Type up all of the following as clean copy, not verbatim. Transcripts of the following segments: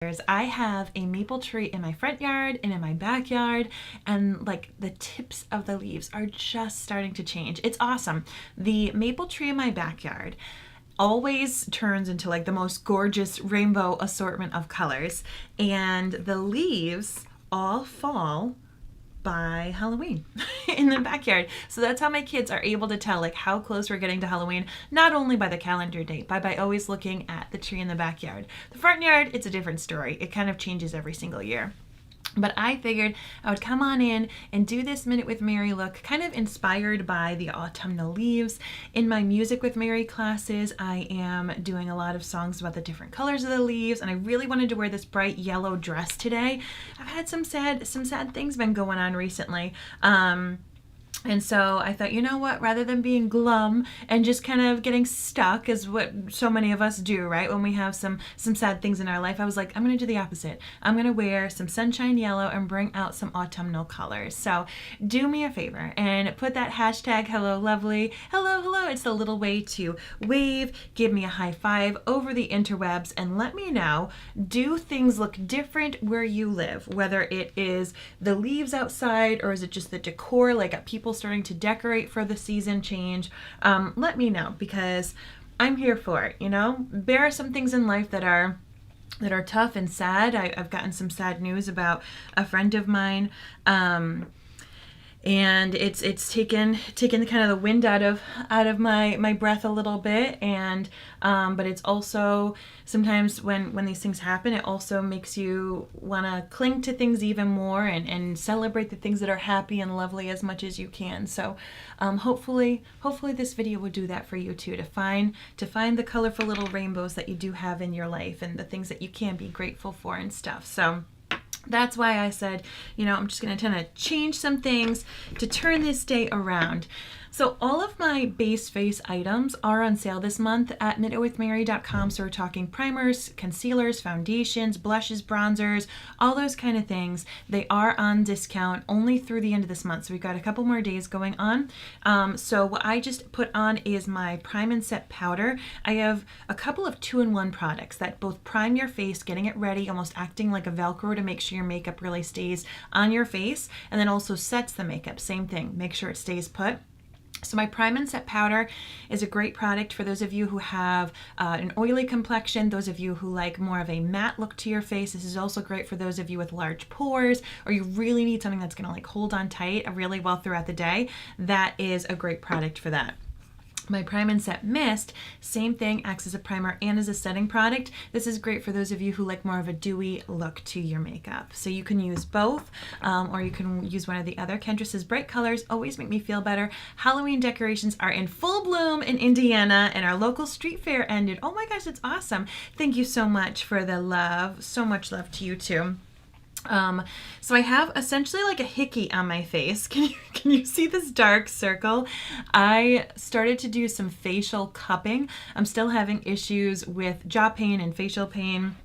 I have a maple tree in my front yard and in my backyard, and like the tips of the leaves are just starting to change. It's awesome. The maple tree in my backyard always turns into like the most gorgeous rainbow assortment of colors, and the leaves all fall by Halloween in the backyard. So that's how my kids are able to tell like how close we're getting to Halloween, not only by the calendar date, but by always looking at the tree in the backyard. The front yard, it's a different story. It kind of changes every single year. But I figured I would come on in and do this Minute with Mary look, kind of inspired by the autumnal leaves. In my Music with Mary classes, I am doing a lot of songs about the different colors of the leaves, and I really wanted to wear this bright yellow dress today. I've had some sad things been going on recently. And so I thought, you know what, rather than being glum and just kind of getting stuck, is what so many of us do, right? When we have some sad things in our life, I was like, I'm going to do the opposite. I'm going to wear some sunshine yellow and bring out some autumnal colors. So do me a favor and put that hashtag hello lovely, hello, hello. It's the little way to wave, give me a high five over the interwebs, and let me know, do things look different where you live? Whether it is the leaves outside or is it just the decor, like people starting to decorate for the season change. Let me know, because I'm here for it. You know, there are some things in life that are tough and sad. I've gotten some sad news about a friend of mine, and it's taken kind of the wind out of my breath a little bit, and but it's also sometimes when these things happen, it also makes you want to cling to things even more and celebrate the things that are happy and lovely as much as you can. So hopefully this video will do that for you too, to find the colorful little rainbows that you do have in your life and the things that you can be grateful for and stuff. So that's why I said, you know, I'm just going to kind of change some things to turn this day around. So all of my base face items are on sale this month at knititwithmary.com. So we're talking primers, concealers, foundations, blushes, bronzers, all those kind of things. They are on discount only through the end of this month. So we've got a couple more days going on. So what I just put on is my Prime and Set powder. I have a couple of 2-in-1 products that both prime your face, getting it ready, almost acting like a Velcro to make sure your makeup really stays on your face, and then also sets the makeup. Same thing, make sure it stays put. So my Prime and Set powder is a great product for those of you who have an oily complexion, those of you who like more of a matte look to your face. This is also great for those of you with large pores, or you really need something that's going to like hold on tight really well throughout the day. That is a great product for that. My Prime and Set Mist, same thing, acts as a primer and as a setting product. This is great for those of you who like more of a dewy look to your makeup. So you can use both, or you can use one or the other. Kendra's bright colors always make me feel better. Halloween decorations are in full bloom in Indiana, and our local street fair ended. Oh my gosh, it's awesome. Thank you so much for the love. So much love to you too. So I have essentially like a hickey on my face. Can you see this dark circle? I started to do some facial cupping. I'm still having issues with jaw pain and facial pain.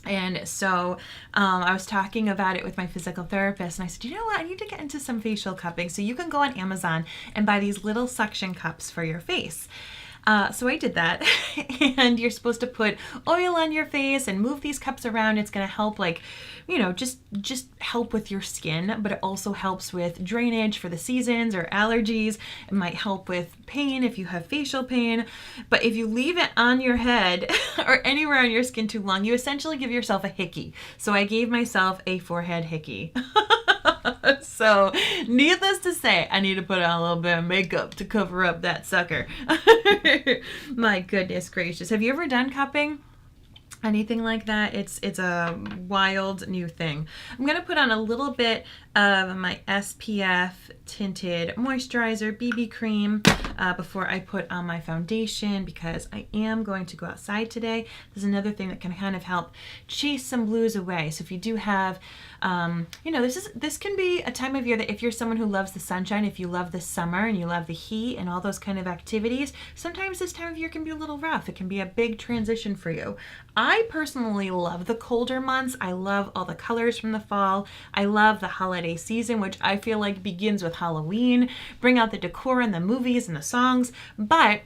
And so I was talking about it with my physical therapist, and I said, you know what, I need to get into some facial cupping. So you can go on Amazon and buy these little suction cups for your face. So I did that, and you're supposed to put oil on your face and move these cups around. It's going to help, like, you know, just help with your skin, but it also helps with drainage for the seasons or allergies. It might help with pain if you have facial pain, but if you leave it on your head or anywhere on your skin too long, you essentially give yourself a hickey. So I gave myself a forehead hickey. So, needless to say, I need to put on a little bit of makeup to cover up that sucker. My goodness gracious. Have you ever done cupping? Anything like that? It's a wild new thing. I'm going to put on a little bit of my SPF tinted moisturizer BB cream before I put on my foundation, because I am going to go outside today. There's another thing that can kind of help chase some blues away. So if you do have, you know, this can be a time of year that if you're someone who loves the sunshine, if you love the summer and you love the heat and all those kind of activities, sometimes this time of year can be a little rough. It can be a big transition for you. I personally love the colder months. I love all the colors from the fall. I love the holiday season, which I feel like begins with Halloween. Bring out the decor and the movies and the songs. But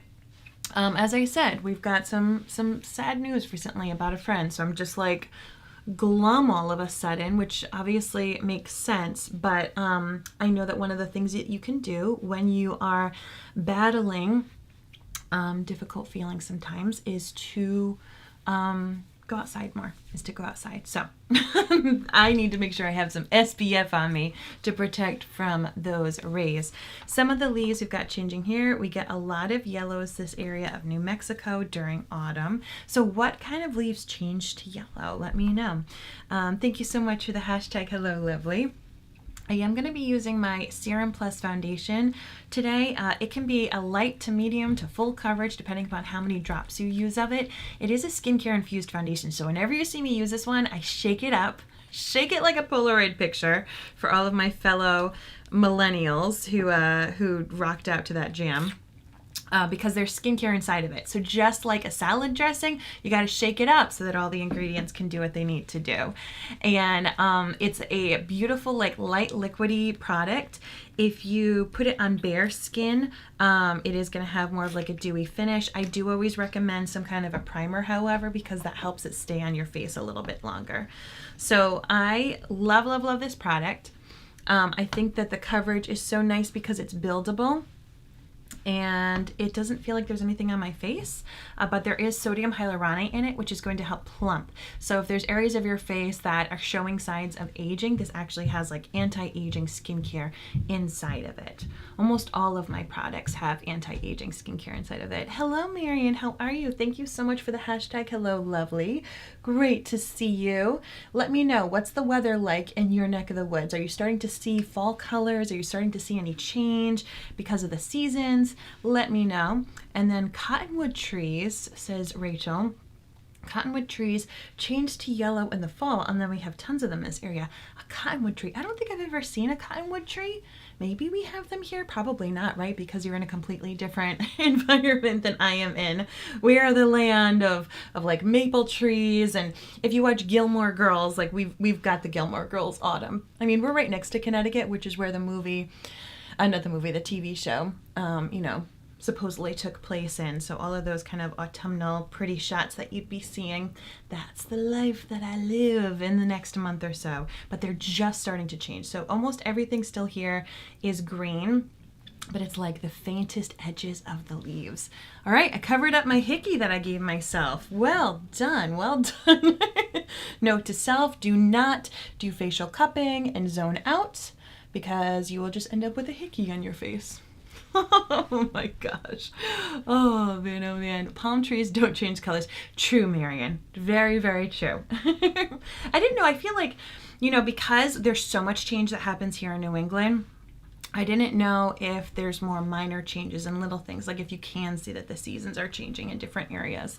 as I said, we've got some sad news recently about a friend. So I'm just like, glum all of a sudden, which obviously makes sense. But I know that one of the things that you can do when you are battling difficult feelings sometimes is to go outside more, is to go outside. So I need to make sure I have some SPF on me to protect from those rays. Some of the leaves we've got changing here. We get a lot of yellows this area of New Mexico during autumn. So what kind of leaves change to yellow? Let me know. Thank you so much for the hashtag Hello Lovely. I am going to be using my Serum Plus foundation today. It can be a light to medium to full coverage depending upon how many drops you use of it. It is a skincare infused foundation, so whenever you see me use this one, I shake it up, shake it like a Polaroid picture for all of my fellow millennials who rocked out to that jam. Because there's skincare inside of it. So just like a salad dressing, you got to shake it up so that all the ingredients can do what they need to do. And it's a beautiful, like light liquidy product. If you put it on bare skin, it is going to have more of like a dewy finish. I do always recommend some kind of a primer, however, because that helps it stay on your face a little bit longer. So I love, love, love this product. I think that the coverage is so nice because it's buildable. And it doesn't feel like there's anything on my face, but there is sodium hyaluronate in it, which is going to help plump. So if there's areas of your face that are showing signs of aging, this actually has like anti-aging skincare inside of it. Almost all of my products have anti-aging skincare inside of it. Hello, Marion. How are you? Thank you so much for the hashtag Hello Lovely. Great to see you. Let me know, what's the weather like in your neck of the woods? Are you starting to see fall colors? Are you starting to see any change because of the seasons? Let me know. And then cottonwood trees, says Rachel. Cottonwood trees change to yellow in the fall, and then we have tons of them in this area. A cottonwood tree. I don't think I've ever seen a cottonwood tree. Maybe we have them here. Probably not, right? Because you're in a completely different environment than I am in. We are the land of like maple trees, and if you watch Gilmore Girls, like we've got the Gilmore Girls autumn. I mean, we're right next to Connecticut, which is where the movie, not the movie, the TV show, supposedly took place in. So all of those kind of autumnal pretty shots that you'd be seeing, that's the life that I live in the next month or so. But they're just starting to change. So almost everything still here is green, but it's like the faintest edges of the leaves. All right, I covered up my hickey that I gave myself. Well done, well done. Note to self, do not do facial cupping and zone out, because you will just end up with a hickey on your face. Oh my gosh. Oh man. Palm trees don't change colors. True, Marion. Very, very true. I didn't know. I feel like, because there's so much change that happens here in New England, I didn't know if there's more minor changes and little things, like if you can see that the seasons are changing in different areas.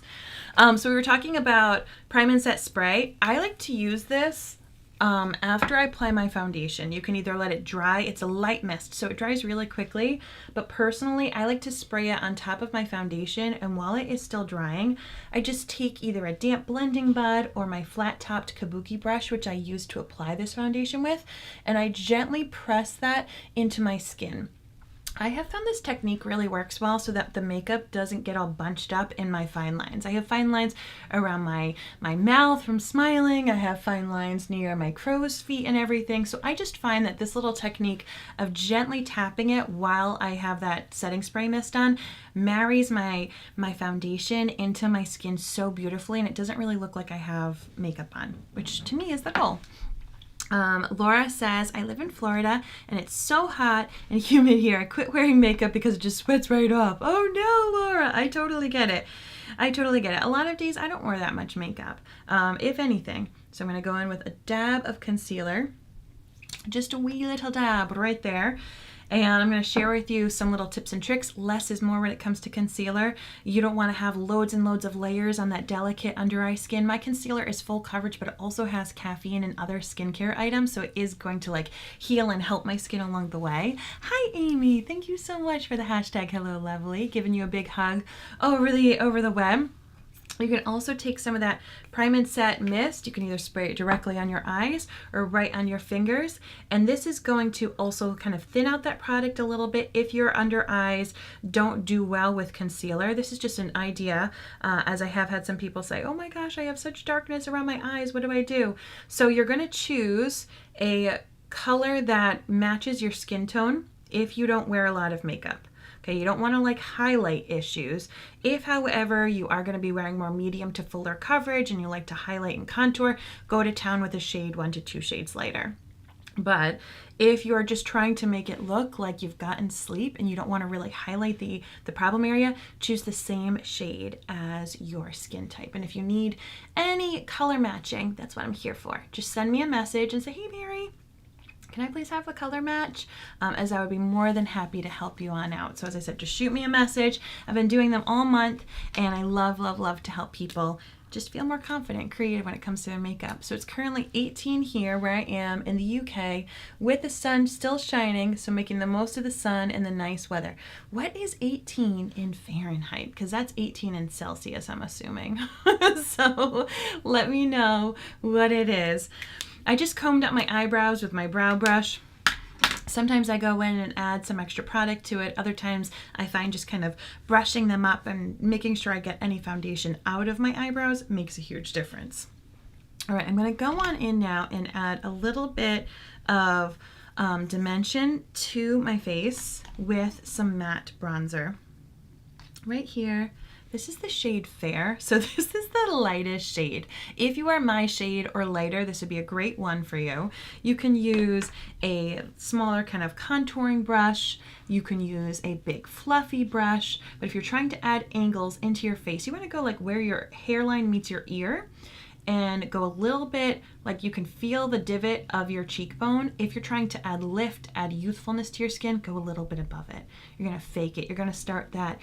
So we were talking about Prime and Set Spray. I like to use this after I apply my foundation. You can either let it dry. It's a light mist, so it dries really quickly. But personally, I like to spray it on top of my foundation, and while it is still drying, I just take either a damp blending bud or my flat-topped kabuki brush, which I use to apply this foundation with, and I gently press that into my skin. I have found this technique really works well so that the makeup doesn't get all bunched up in my fine lines. I have fine lines around my mouth from smiling. I have fine lines near my crow's feet and everything. So I just find that this little technique of gently tapping it while I have that setting spray mist on marries my foundation into my skin so beautifully, and it doesn't really look like I have makeup on, which to me is the goal. Laura says, I live in Florida and it's so hot and humid here. I quit wearing makeup because it just sweats right off. Oh no, Laura, I totally get it. A lot of days I don't wear that much makeup, if anything. So I'm going to go in with a dab of concealer, just a wee little dab right there. And I'm going to share with you some little tips and tricks. Less is more when it comes to concealer. You don't want to have loads and loads of layers on that delicate under eye skin. My concealer is full coverage, but it also has caffeine and other skincare items, so it is going to like heal and help my skin along the way. Hi, Amy. Thank you so much for the hashtag Hello Lovely. Giving you a big hug over the web. You can also take some of that Prime and Set mist. You can either spray it directly on your eyes or right on your fingers. And this is going to also kind of thin out that product a little bit if your under eyes don't do well with concealer. This is just an idea, as I have had some people say, oh my gosh, I have such darkness around my eyes. What do I do? So you're going to choose a color that matches your skin tone if you don't wear a lot of makeup. Okay, you don't want to like highlight issues. If, however, you are going to be wearing more medium to fuller coverage and you like to highlight and contour, go to town with a shade 1 to 2 shades lighter. But if you're just trying to make it look like you've gotten sleep and you don't want to really highlight the problem area, choose the same shade as your skin type. And if you need any color matching, that's what I'm here for. Just send me a message and say, hey, Mary, can I please have a color match? As I would be more than happy to help you on out. So as I said, just shoot me a message. I've been doing them all month, and I love, love, love to help people just feel more confident and creative when it comes to their makeup. So it's currently 18 here where I am in the UK with the sun still shining, so making the most of the sun and the nice weather. What is 18 in Fahrenheit? Because that's 18 in Celsius, I'm assuming. So let me know what it is. I just combed up my eyebrows with my brow brush. Sometimes I go in and add some extra product to it. Other times I find just kind of brushing them up and making sure I get any foundation out of my eyebrows makes a huge difference. All right, I'm going to go on in now and add a little bit of dimension to my face with some matte bronzer. Right here. This is the shade Fair, so this is the lightest shade. If you are my shade or lighter, this would be a great one for you. You can use a smaller kind of contouring brush. You can use a big fluffy brush, but if you're trying to add angles into your face, you want to go like where your hairline meets your ear and go a little bit like you can feel the divot of your cheekbone. If you're trying to add lift, add youthfulness to your skin, go a little bit above it. You're going to fake it. You're going to start that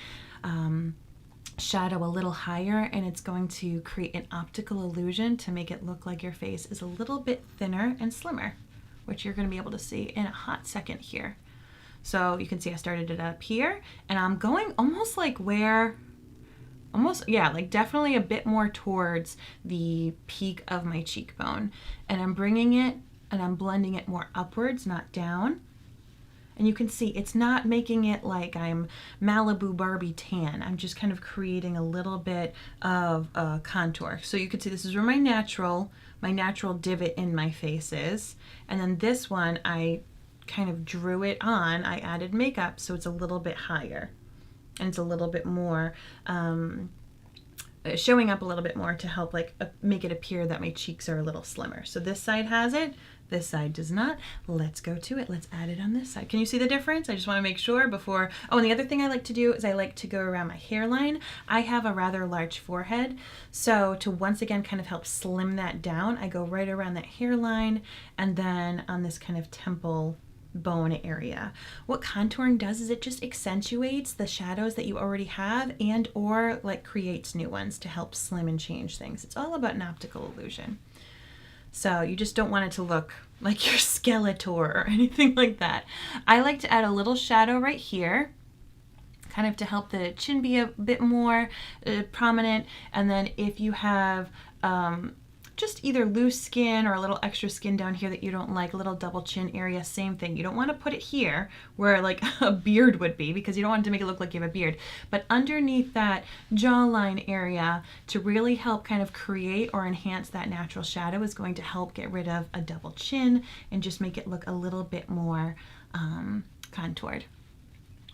shadow a little higher, and it's going to create an optical illusion to make it look like your face is a little bit thinner and slimmer, which you're going to be able to see in a hot second here. So you can see I started it up here, and I'm going almost like like definitely a bit more towards the peak of my cheekbone, and I'm bringing it and I'm blending it more upwards, not down. And you can see it's not making it like I'm Malibu Barbie tan. I'm just kind of creating a little bit of a contour. So you can see this is where my natural divot in my face is. And then this one, I kind of drew it on. I added makeup, so it's a little bit higher. And it's a little bit more, showing up a little bit more to help like make it appear that my cheeks are a little slimmer. So this side has it. This side does not. Let's go to it. Let's add it on this side. Can you see the difference? I just want to make sure before. Oh, and the other thing I like to do is I like to go around my hairline. I have a rather large forehead. So to once again kind of help slim that down, I go right around that hairline and then on this kind of temple bone area. What contouring does is it just accentuates the shadows that you already have and or like creates new ones to help slim and change things. It's all about an optical illusion. So you just don't want it to look like your Skeletor or anything like that. I like to add a little shadow right here, kind of to help the chin be a bit more prominent. And then if you have just either loose skin or a little extra skin down here that you don't like, a little double chin area, same thing. You don't want to put it here where like a beard would be because you don't want it to make it look like you have a beard. But underneath that jawline area to really help kind of create or enhance that natural shadow is going to help get rid of a double chin and just make it look a little bit more contoured.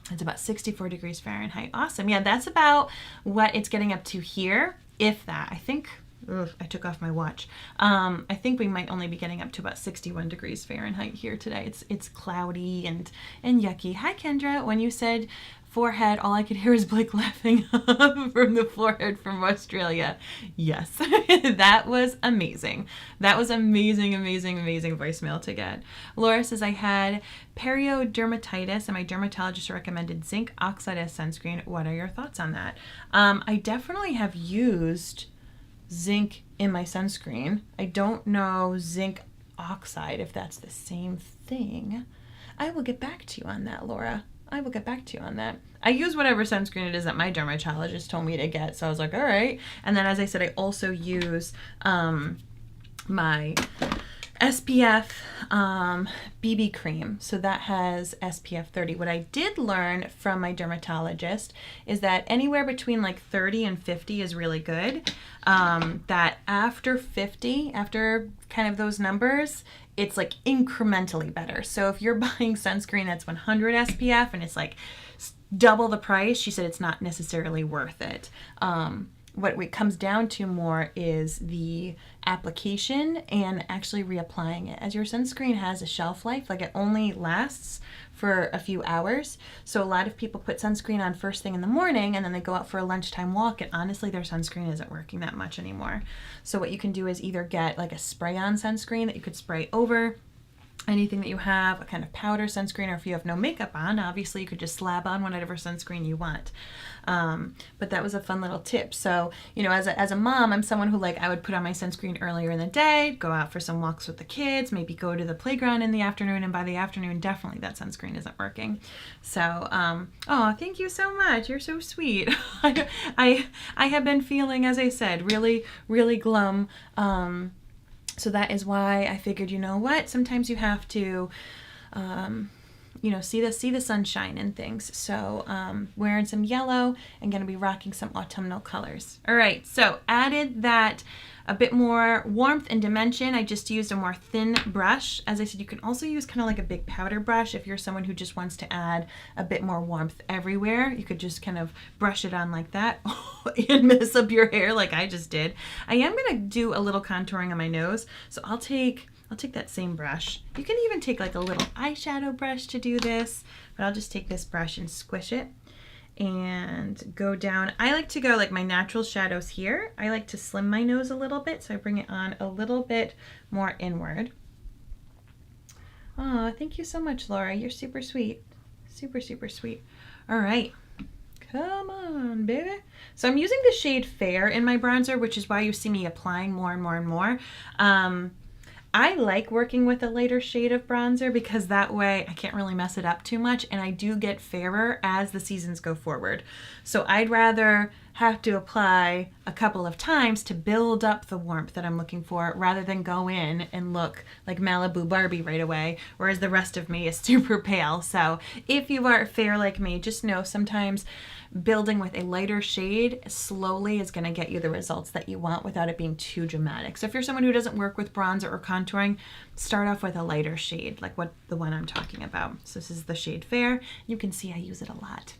It's about 64 degrees Fahrenheit. Awesome. Yeah, that's about what it's getting up to here, if that. I think... Ugh, I took off my watch. I think we might only be getting up to about 61 degrees Fahrenheit here today. It's cloudy and yucky. Hi, Kendra. When you said forehead, all I could hear was Blake laughing from the forehead from Australia. Yes, that was amazing. That was amazing, amazing, amazing voicemail to get. Laura says, I had periodermatitis and my dermatologist recommended zinc oxide as sunscreen. What are your thoughts on that? I definitely have used zinc in my sunscreen. I don't know zinc oxide if that's the same thing. I will get back to you on that, Laura. I will get back to you on that. I use whatever sunscreen it is that my dermatologist told me to get, so I was like, all right. And then, as I said, I also use my SPF BB cream. So that has SPF 30. What I did learn from my dermatologist is that anywhere between like 30 and 50 is really good. That after 50, after kind of those numbers, it's like incrementally better. So if you're buying sunscreen that's 100 SPF and it's like double the price, she said it's not necessarily worth it. What it comes down to more is the application and actually reapplying it. As your sunscreen has a shelf life, like it only lasts for a few hours. So a lot of people put sunscreen on first thing in the morning and then they go out for a lunchtime walk, and honestly their sunscreen isn't working that much anymore. So what you can do is either get like a spray-on sunscreen that you could spray over anything that you have, a kind of powder sunscreen, or if you have no makeup on, obviously you could just slab on whatever sunscreen you want. But that was a fun little tip. So, you know, as a mom, I'm someone who, like, I would put on my sunscreen earlier in the day, go out for some walks with the kids, maybe go to the playground in the afternoon, and by the afternoon, definitely that sunscreen isn't working. So, oh, thank you so much. You're so sweet. I have been feeling, as I said, really, really glum. So that is why I figured, you know what, sometimes you have to, you know, see the sunshine and things. So wearing some yellow and going to be rocking some autumnal colors. All right, so added that a bit more warmth and dimension. I just used a more thin brush. As I said, you can also use kind of like a big powder brush if you're someone who just wants to add a bit more warmth everywhere. You could just kind of brush it on like that and mess up your hair like I just did. I am going to do a little contouring on my nose, so I'll take that same brush. You can even take like a little eyeshadow brush to do this, but I'll just take this brush and squish it and go down. I like to go like my natural shadows here. I like to slim my nose a little bit, so I bring it on a little bit more inward. Oh, thank you so much, Laura. You're super sweet. Super, super sweet. All right. Come on, baby. So I'm using the shade Fair in my bronzer, which is why you see me applying more and more and more. I like working with a lighter shade of bronzer because that way I can't really mess it up too much, and I do get fairer as the seasons go forward. So I'd rather have to apply a couple of times to build up the warmth that I'm looking for rather than go in and look like Malibu Barbie right away, whereas the rest of me is super pale. So if you are fair like me, just know sometimes building with a lighter shade slowly is going to get you the results that you want without it being too dramatic. So if you're someone who doesn't work with bronzer or contouring, start off with a lighter shade, like the one I'm talking about. So this is the shade Fair. You can see I use it a lot.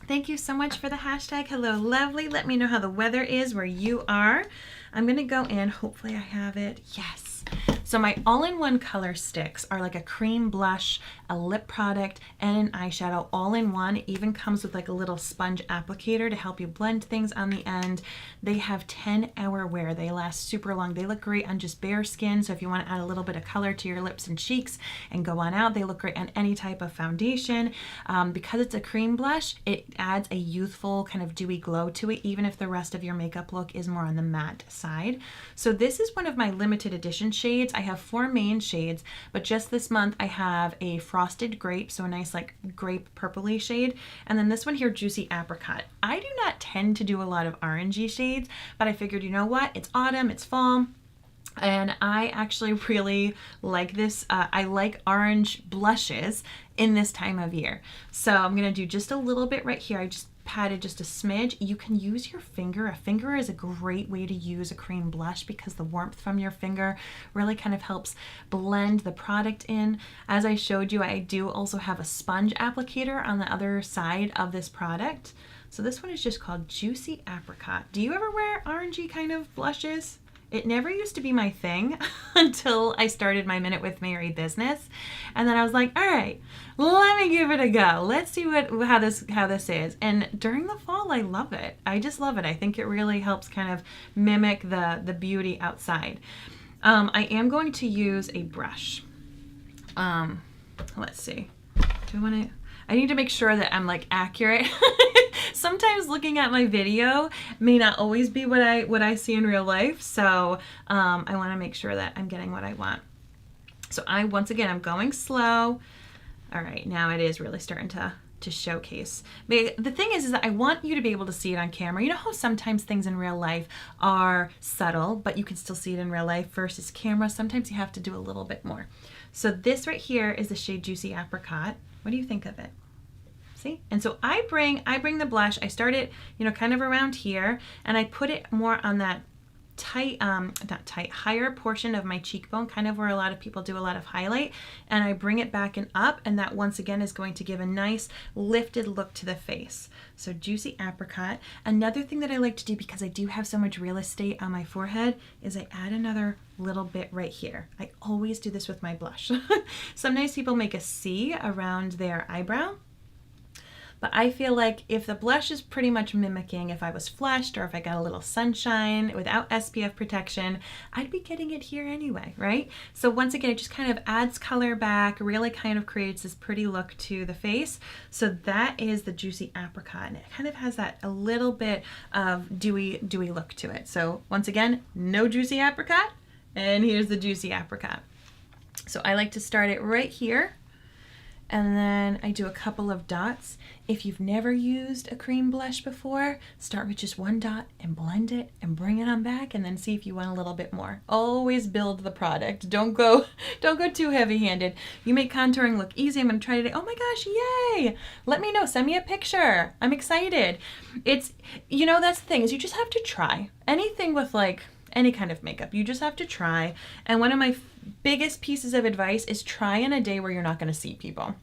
Thank you so much for the hashtag. Hello, lovely. Let me know how the weather is where you are. I'm going to go in. Hopefully I have it. Yes. So my all-in-one color sticks are like a cream blush, a lip product, and an eyeshadow all in one. It even comes with like a little sponge applicator to help you blend things on the end. They have 10-hour wear. They last super long. They look great on just bare skin. So if you want to add a little bit of color to your lips and cheeks and go on out, they look great on any type of foundation. Because it's a cream blush, it adds a youthful kind of dewy glow to it, even if the rest of your makeup look is more on the matte side. So this is one of my limited edition shades. I have 4 main shades, but just this month I have a Frosted Grape, so a nice like grape purpley shade, and then this one here, Juicy Apricot. I do not tend to do a lot of orangey shades, but I figured, you know what, it's autumn, it's fall, and I actually really like this. I like orange blushes in this time of year. So I'm going to do just a little bit right here. I just patted just a smidge. You can use your finger. A finger is a great way to use a cream blush because the warmth from your finger really kind of helps blend the product in. As I showed you, I do also have a sponge applicator on the other side of this product. So this one is just called Juicy Apricot. Do you ever wear orangey kind of blushes? It never used to be my thing until I started my Minute with Mary business. And then I was like, all right, let me give it a go. Let's see how this is. And during the fall, I love it. I just love it. I think it really helps kind of mimic the beauty outside. I am going to use a brush. Let's see. I need to make sure that I'm like accurate. Sometimes looking at my video may not always be what I see in real life. So I want to make sure that I'm getting what I want. So once again, I'm going slow. All right, now it is really starting to to showcase. The thing is that I want you to be able to see it on camera. You know how sometimes things in real life are subtle, but you can still see it in real life versus camera. Sometimes you have to do a little bit more. So this right here is the shade Juicy Apricot. What do you think of it? See? And so I bring the blush, I start it, you know, kind of around here, and I put it more on that tight, not tight, higher portion of my cheekbone, kind of where a lot of people do a lot of highlight, and I bring it back and up, and that once again is going to give a nice lifted look to the face. So Juicy Apricot. Another thing that I like to do, because I do have so much real estate on my forehead, is I add another little bit right here. I always do this with my blush. Sometimes people make a C around their eyebrow, but I feel like if the blush is pretty much mimicking if I was flushed or if I got a little sunshine without SPF protection, I'd be getting it here anyway, right? So once again, it just kind of adds color back, really kind of creates this pretty look to the face. So that is the Juicy Apricot, and it kind of has that a little bit of dewy look to it. So once again, no Juicy Apricot, and here's the Juicy Apricot. So I like to start it right here, and then I do a couple of dots. If you've never used a cream blush before, start with just one dot and blend it and bring it on back, and then see if you want a little bit more. Always build the product. Don't go too heavy-handed. You make contouring look easy. I'm gonna try today. Oh my gosh, yay! Let me know, send me a picture. I'm excited. It's, you know, that's the thing, is you just have to try. Anything with like any kind of makeup, you just have to try. And one of my biggest pieces of advice is try in a day where you're not gonna see people.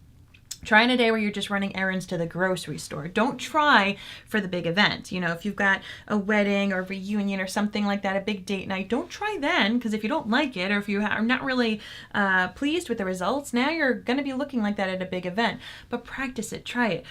Try in a day where you're just running errands to the grocery store. Don't try for the big event. You know, if you've got a wedding or a reunion or something like that, a big date night, don't try then, because if you don't like it or if you are not really pleased with the results, now you're going to be looking like that at a big event. But practice it, try it.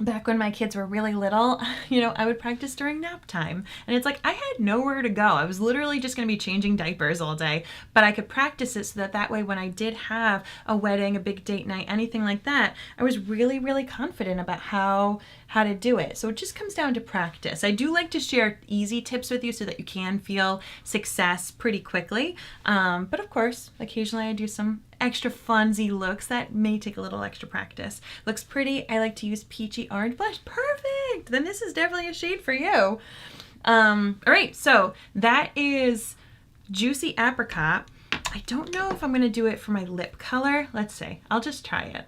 Back when my kids were really little, you know, I would practice during nap time. And it's like, I had nowhere to go. I was literally just going to be changing diapers all day, but I could practice it so that way when I did have a wedding, a big date night, anything like that, I was really, really confident about how to do it. So it just comes down to practice. I do like to share easy tips with you so that you can feel success pretty quickly. But of course, occasionally I do some extra funsy looks that may take a little extra practice. Looks pretty. I like to use peachy orange blush. Perfect. Then this is definitely a shade for you. All right, so that is Juicy Apricot. I don't know if I'm going to do it for my lip color. Let's see. I'll just try it.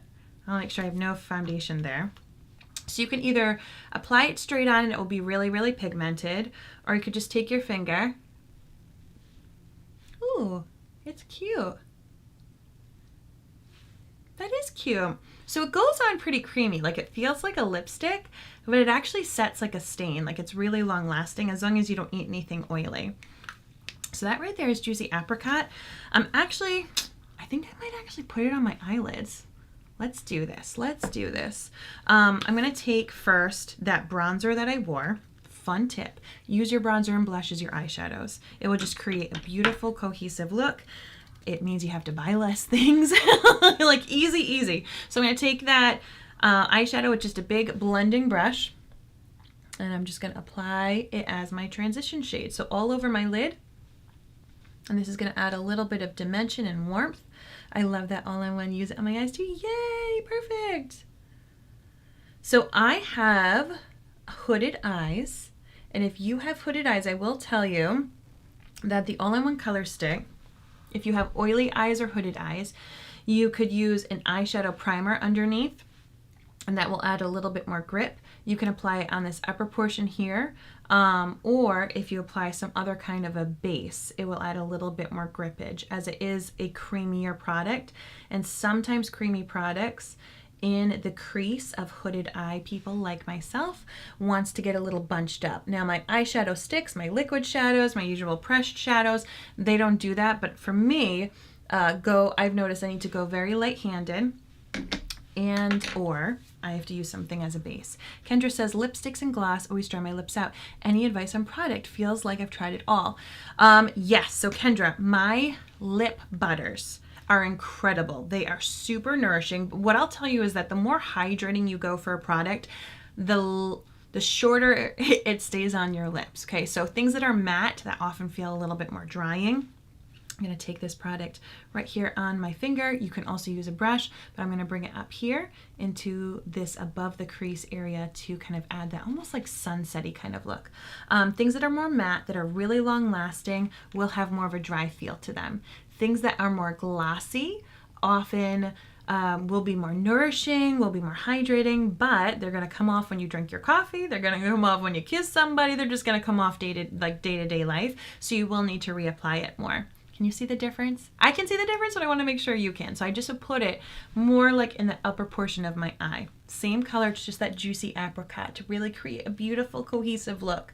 I'll make sure I have no foundation there. So you can either apply it straight on and it will be really, really pigmented, or you could just take your finger. Ooh, it's cute. That is cute. So it goes on pretty creamy, like it feels like a lipstick, but it actually sets like a stain, like it's really long lasting as long as you don't eat anything oily. So that right there is Juicy Apricot. I think I might actually put it on my eyelids. Let's do this. Let's do this. I'm going to take first that bronzer that I wore. Fun tip. Use your bronzer and blush as your eyeshadows. It will just create a beautiful, cohesive look. It means you have to buy less things. Like easy, easy. So I'm going to take that eyeshadow with just a big blending brush, and I'm just going to apply it as my transition shade. So all over my lid. And this is going to add a little bit of dimension and warmth. I love that all-in-one. Use it on my eyes too. Yay, perfect. So I have hooded eyes. And if you have hooded eyes, I will tell you that the all-in-one color stick, if you have oily eyes or hooded eyes, you could use an eyeshadow primer underneath, and that will add a little bit more grip. You can apply it on this upper portion here, or if you apply some other kind of a base, it will add a little bit more grippage, as it is a creamier product. And sometimes creamy products in the crease of hooded eye people like myself wants to get a little bunched up. Now my eyeshadow sticks, my liquid shadows, my usual pressed shadows, they don't do that. But for me, I've noticed I need to go very light-handed, and or I have to use something as a base. Kendra says, lipsticks and gloss always dry my lips out. Any advice on product? Feels like I've tried it all. Yes, so Kendra, my lip butters are incredible. They are super nourishing. But what I'll tell you is that the more hydrating you go for a product, the shorter it stays on your lips. Okay, so things that are matte that often feel a little bit more drying, I'm going to take this product right here on my finger. You can also use a brush, but I'm going to bring it up here into this above the crease area to kind of add that almost like sunsetty kind of look. Things that are more matte, that are really long lasting, will have more of a dry feel to them. Things that are more glossy often will be more nourishing, will be more hydrating, but they're going to come off when you drink your coffee. They're going to come off when you kiss somebody. They're just going to come off day-to-day life. So you will need to reapply it more. Can you see the difference? I can see the difference, but I want to make sure you can. So I just put it more like in the upper portion of my eye. Same color, it's just that juicy apricot to really create a beautiful cohesive look.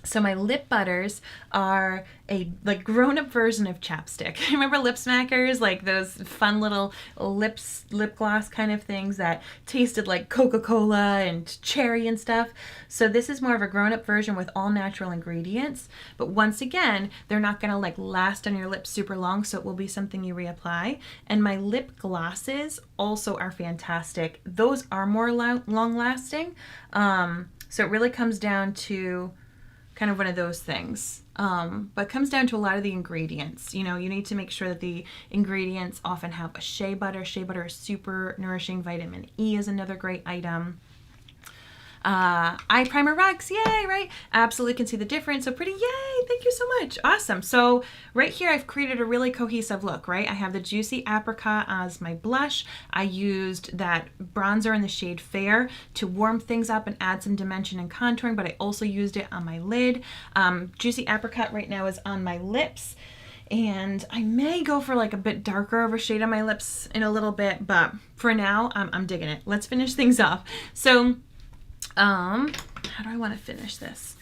So my lip butters are a like grown-up version of chapstick. Remember lip smackers, like those fun little lip gloss kind of things that tasted like Coca-Cola and cherry and stuff. So this is more of a grown-up version with all natural ingredients. But once again, they're not gonna like last on your lips super long, so it will be something you reapply. And my lip glosses also are fantastic. Those are more long-lasting. So it really comes down to kind of one of those things. But it comes down to a lot of the ingredients. You know, you need to make sure that the ingredients often have a shea butter. Shea butter is super nourishing. Vitamin E is another great item. Eye primer rocks, yay, right? Absolutely can see the difference. So pretty, yay, thank you so much. Awesome. So right here, I've created a really cohesive look, right? I have the juicy apricot as my blush. I used that bronzer in the shade Fair to warm things up and add some dimension and contouring, but I also used it on my lid. Juicy apricot right now is on my lips. And I may go for like a bit darker of a shade on my lips in a little bit, but for now, I'm digging it. Let's finish things off. So, how do I want to finish this?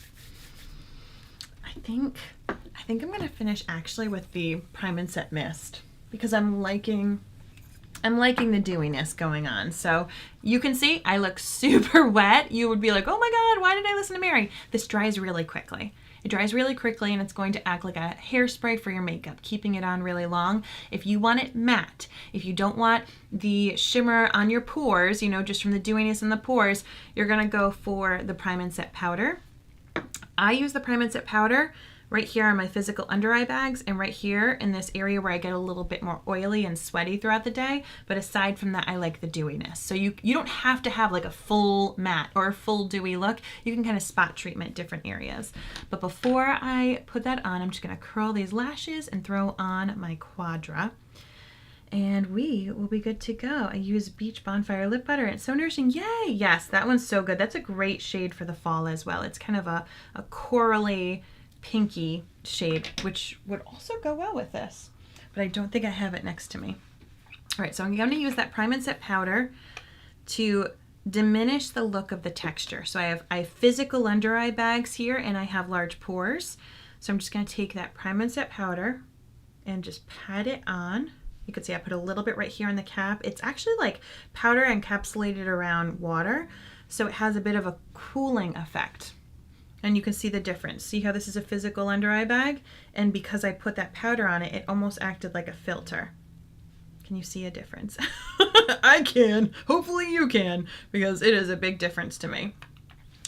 I think I'm going to finish actually with the Prime and Set Mist because I'm liking the dewiness going on. So you can see I look super wet. You would be like, oh my God, why did I listen to Mary? This dries really quickly. It dries really quickly and it's going to act like a hairspray for your makeup, keeping it on really long. If you want it matte, if you don't want the shimmer on your pores, you know, just from the dewiness in the pores, you're gonna go for the Prime and Set powder. I use the Prime and Set powder right here on my physical under eye bags and right here in this area where I get a little bit more oily and sweaty throughout the day. But aside from that, I like the dewiness. So you don't have to have like a full matte or a full dewy look. You can kind of spot treatment different areas. But before I put that on, I'm just gonna curl these lashes and throw on my Quadra. And we will be good to go. I use Beach Bonfire Lip Butter. It's so nourishing. Yay! Yes, that one's so good. That's a great shade for the fall as well. It's kind of a corally, pinky shade, which would also go well with this, but I don't think I have it next to me. All right, so I'm going to use that Prime and Set powder to diminish the look of the texture. So I have physical under eye bags here and I have large pores. So I'm just going to take that Prime and Set powder and just pat it on. You can see I put a little bit right here on the cap. It's actually like powder encapsulated around water, so it has a bit of a cooling effect. And you can see the difference. See how this is a physical under eye bag? And because I put that powder on it, it almost acted like a filter. Can you see a difference? I can. Hopefully you can, because it is a big difference to me.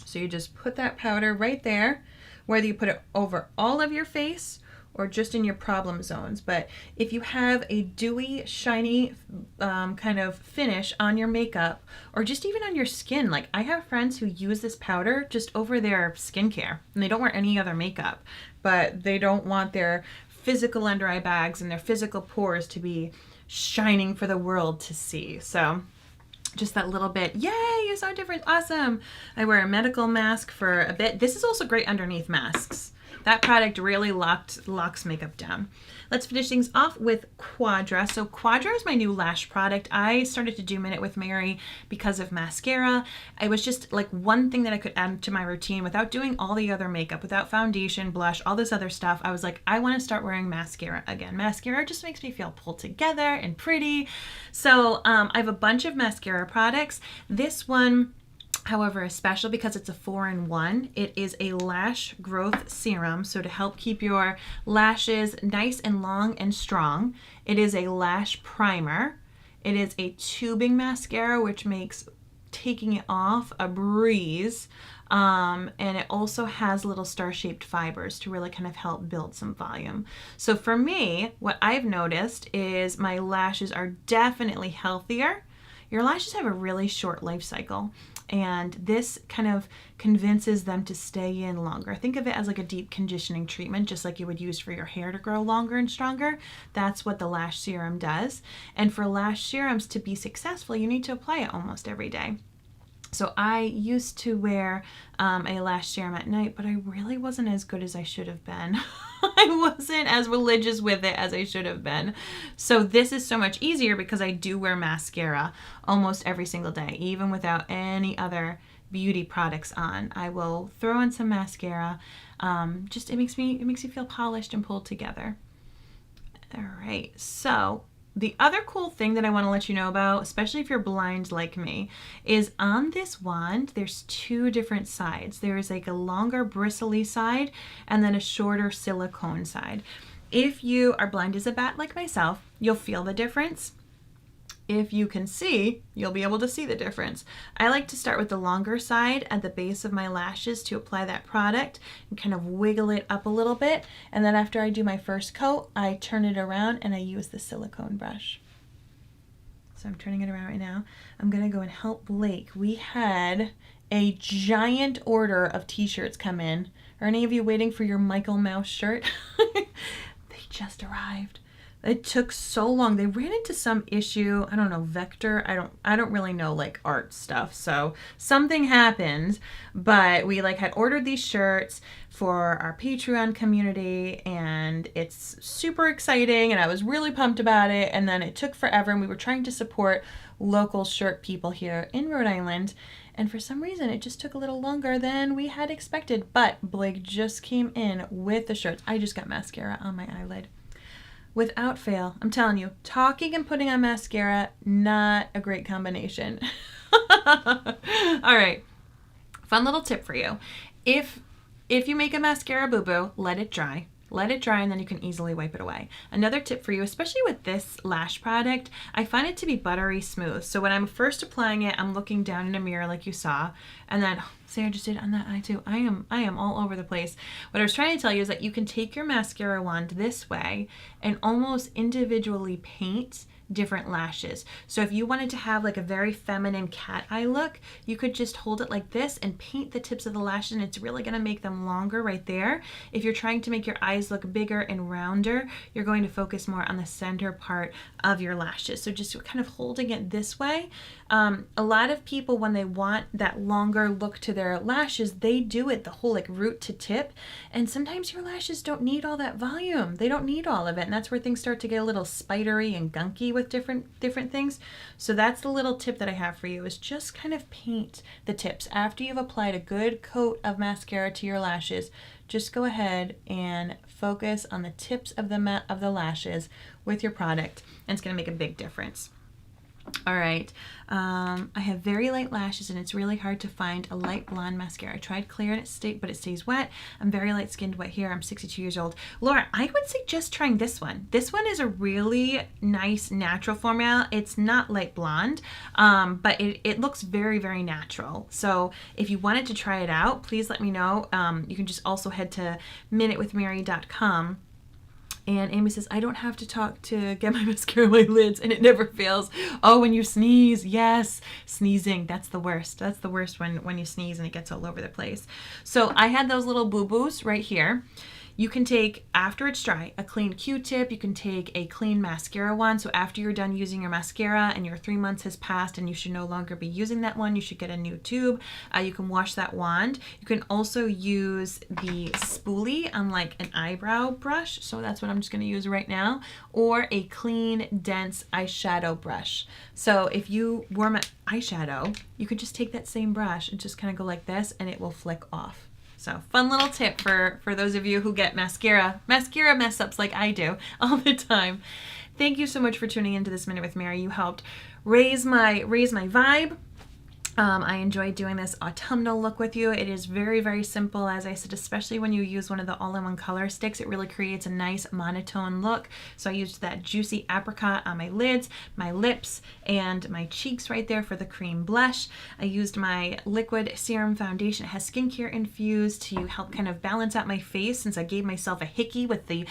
So you just put that powder right there, whether you put it over all of your face or just in your problem zones. But if you have a dewy, shiny kind of finish on your makeup or just even on your skin, like I have friends who use this powder just over their skincare and they don't wear any other makeup, but they don't want their physical under eye bags and their physical pores to be shining for the world to see. So just that little bit, yay, you saw a difference, awesome. I wear a medical mask for a bit. This is also great underneath masks. That product really locks makeup down. Let's finish things off with Quadra. So Quadra is my new lash product. I started to do Minute with Mary because of mascara. It was just like one thing that I could add to my routine without doing all the other makeup, without foundation, blush, all this other stuff. I was like, I want to start wearing mascara again. Mascara just makes me feel pulled together and pretty. So I have a bunch of mascara products. This one, however, is special because it's a 4-in-1. It is a lash growth serum, so to help keep your lashes nice and long and strong. It is a lash primer. It is a tubing mascara, which makes taking it off a breeze. And it also has little star-shaped fibers to really kind of help build some volume. So for me, what I've noticed is my lashes are definitely healthier. Your lashes have a really short life cycle, and this kind of convinces them to stay in longer. Think of it as like a deep conditioning treatment, just like you would use for your hair to grow longer and stronger. That's what the lash serum does. And for lash serums to be successful, you need to apply it almost every day. So I used to wear a lash serum at night, but I really wasn't as good as I should have been. I wasn't as religious with it as I should have been. So this is so much easier because I do wear mascara almost every single day, even without any other beauty products on. I will throw on some mascara. Just it makes me feel polished and pulled together. All right, so the other cool thing that I want to let you know about, especially if you're blind like me, is on this wand, there's two different sides. There's like a longer bristly side and then a shorter silicone side. If you are blind as a bat like myself, you'll feel the difference. If you can see, you'll be able to see the difference. I like to start with the longer side at the base of my lashes to apply that product and kind of wiggle it up a little bit. And then after I do my first coat, I turn it around and I use the silicone brush. So I'm turning it around right now. I'm gonna go and help Blake. We had a giant order of t-shirts come in. Are any of you waiting for your Michael Mouse shirt? They just arrived. It took so long. They ran into some issue. I don't know, vector. I don't really know like art stuff. So something happened, but we like had ordered these shirts for our Patreon community and it's super exciting and I was really pumped about it. And then it took forever and we were trying to support local shirt people here in Rhode Island. And for some reason, it just took a little longer than we had expected. But Blake just came in with the shirts. I just got mascara on my eyelid. Without fail, I'm telling you, talking and putting on mascara, not a great combination. All right, fun little tip for you. If you make a mascara boo-boo, let it dry. Let it dry and then you can easily wipe it away. Another tip for you, especially with this lash product, I find it to be buttery smooth. So when I'm first applying it, I'm looking down in a mirror like you saw, and then, see, I just did it on that eye too. I am all over the place. What I was trying to tell you is that you can take your mascara wand this way and almost individually paint different lashes. So if you wanted to have like a very feminine cat eye look, you could just hold it like this and paint the tips of the lashes and it's really going to make them longer right there. If you're trying to make your eyes look bigger and rounder, you're going to focus more on the center part of your lashes. So just kind of holding it this way. A lot of people, when they want that longer look to their lashes, they do it the whole like root to tip. And sometimes your lashes don't need all that volume. They don't need all of it. And that's where things start to get a little spidery and gunky with different things. So that's the little tip that I have for you, is just kind of paint the tips. After you've applied a good coat of mascara to your lashes, just go ahead and focus on the tips of the lashes with your product, and it's going to make a big difference. All right, I have very light lashes and it's really hard to find a light blonde mascara. I tried clear and but it stays wet. I'm very light skinned, wet hair. I'm 62 years old. Laura, I would suggest trying this one. This one is a really nice natural formula. It's not light blonde, but it looks very, very natural. So if you wanted to try it out, please let me know. You can just also head to minutewithmary.com. And Amy says, I don't have to talk to get my mascara on my lids, and it never fails. Oh, when you sneeze, yes, sneezing, that's the worst. That's the worst when you sneeze and it gets all over the place. So I had those little boo-boos right here. You can take, after it's dry, a clean Q-tip. You can take a clean mascara wand. So after you're done using your mascara and your 3 months has passed and you should no longer be using that one, you should get a new tube. You can wash that wand. You can also use the spoolie on like an eyebrow brush. So that's what I'm just going to use right now. Or a clean, dense eyeshadow brush. So if you wore my eyeshadow, you could just take that same brush and just kind of go like this and it will flick off. So fun little tip for those of you who get mascara mess ups like I do all the time. Thank you so much for tuning into this Minute with Mary. You helped raise my vibe. I enjoy doing this autumnal look with you. It is very, very simple, as I said, especially when you use one of the all-in-one color sticks. It really creates a nice monotone look. So I used that juicy apricot on my lids, my lips, and my cheeks right there for the cream blush. I used my liquid serum foundation. It has skincare infused to help kind of balance out my face, since I gave myself a hickey with the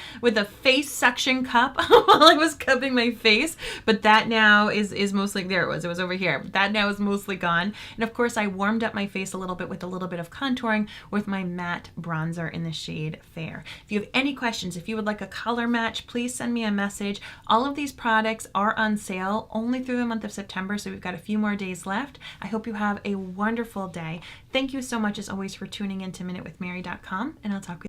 face suction cup while I was cupping my face. But that now is mostly, there it was over here. That now is mostly gone. And of course, I warmed up my face a little bit with a little bit of contouring with my matte bronzer in the shade Fair. If you have any questions, if you would like a color match, please send me a message. All of these products are on sale only through the month of September, so we've got a few more days left. I hope you have a wonderful day. Thank you so much, as always, for tuning in to minutewithmary.com, and I'll talk with you.